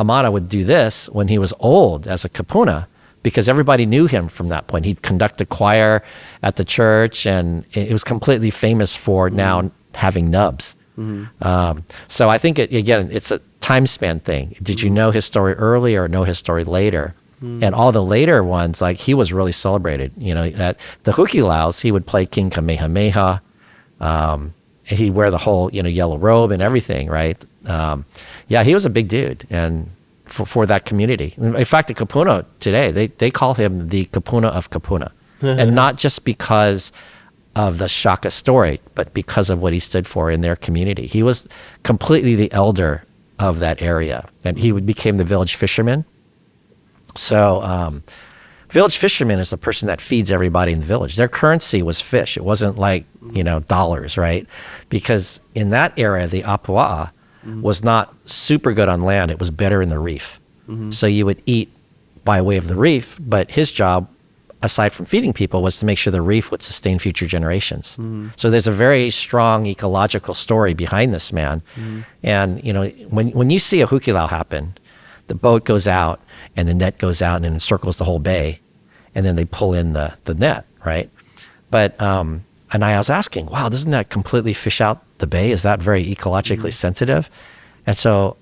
Hamana would do this when he was old as a kapuna, because everybody knew him from that point. He'd conduct a choir at the church, and it was completely famous for now having nubs. So I think, it's a time span thing. Did you know his story early or know his story later? And all the later ones, like, he was really celebrated. At the Hukilaus, he would play King Kamehameha. And he'd wear the whole, yellow robe and everything, right? He was a big dude, and for that community. In fact, the kapuna today, they call him the kapuna of kapuna. And not just because of the Shaka story, but because of what he stood for in their community. He was completely the elder of that area, and he became the village fisherman. So village fisherman is the person that feeds everybody in the village. Their currency was fish. It wasn't like, dollars, right? Because in that area, the Apua'a was not super good on land. It was better in the reef. So you would eat by way of the reef, but his job, aside from feeding people, was to make sure the reef would sustain future generations. So there's a very strong ecological story behind this man. And, when you see a hukilau happen, the boat goes out and the net goes out and it encircles the whole bay, and then they pull in the net, right? But, and I was asking, wow, doesn't that completely fish out the bay? Is that very ecologically sensitive? And so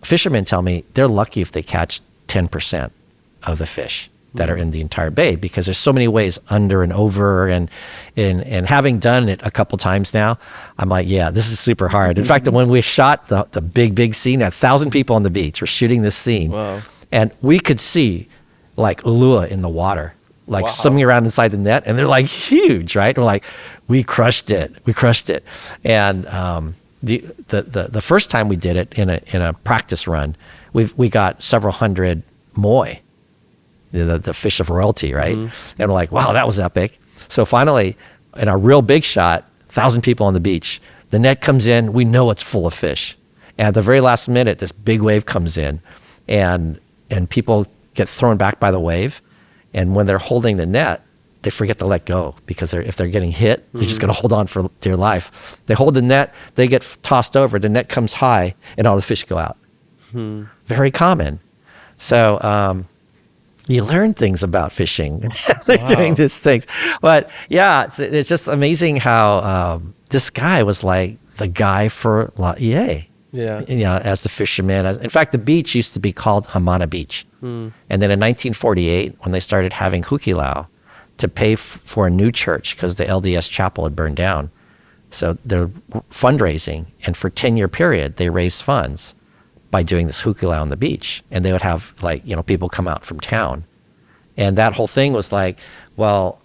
fishermen tell me they're lucky if they catch 10% of the fish that are in the entire bay, because there's so many ways under and over, and having done it a couple times now, I'm like, yeah, this is super hard. In fact, when we shot the big scene, 1,000 people on the beach were shooting this scene. Wow. And we could see like ulua in the water, like swimming around inside the net, and they're like huge, right? We're like, we crushed it. And the first time we did it in a practice run, we got several hundred moi, the fish of royalty, right? And we're like, wow, that was epic. So finally, in a real big shot, 1,000 people on the beach, the net comes in, we know it's full of fish. And at the very last minute, this big wave comes in, and people get thrown back by the wave. And when they're holding the net, they forget to let go, because if they're getting hit, they're just going to hold on for dear life. They hold the net, they get tossed over, the net comes high, and all the fish go out. Very common. So, you learn things about fishing. They're doing these things. But yeah, it's just amazing how this guy was like the guy for Laie. Yeah. As the fisherman. In fact, the beach used to be called Hamana Beach. And then in 1948, when they started having hukilau to pay for a new church, because the LDS chapel had burned down. So they're fundraising, and for a 10-year period, they raised funds by doing this hukilau on the beach. And they would have people come out from town. And that whole thing was like, well,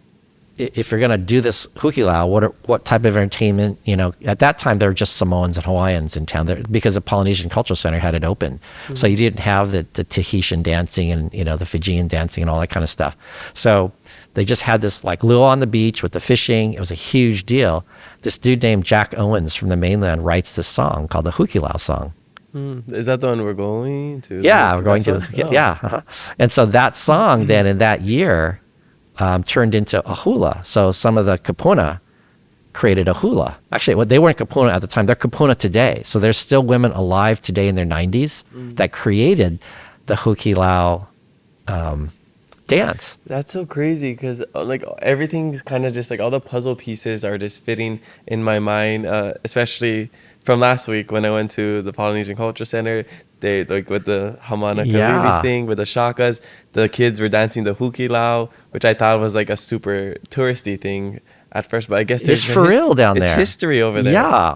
if you're going to do this hukilau, what type of entertainment, at that time there were just Samoans and Hawaiians in town there, because the Polynesian Cultural Center had it open. So you didn't have the Tahitian dancing and, the Fijian dancing and all that kind of stuff. So they just had this like luau on the beach with the fishing. It was a huge deal. This dude named Jack Owens from the mainland writes this song called the Hukilau Song. Is that the one we're going to? Yeah, we're going to. Yeah. And so that song then in that year turned into a hula. So some of the kapuna created a hula. Actually, they weren't kapuna at the time. They're kapuna today. So there's still women alive today in their 90s that created the hukilau dance. That's so crazy, because like everything's kind of just like all the puzzle pieces are just fitting in my mind, especially from last week when I went to the Polynesian Culture Center. They like with the Hamana Kalili thing with the shakas, the kids were dancing the hukilau, which I thought was like a super touristy thing at first, but I guess it's for real down there. It's history over there. Yeah,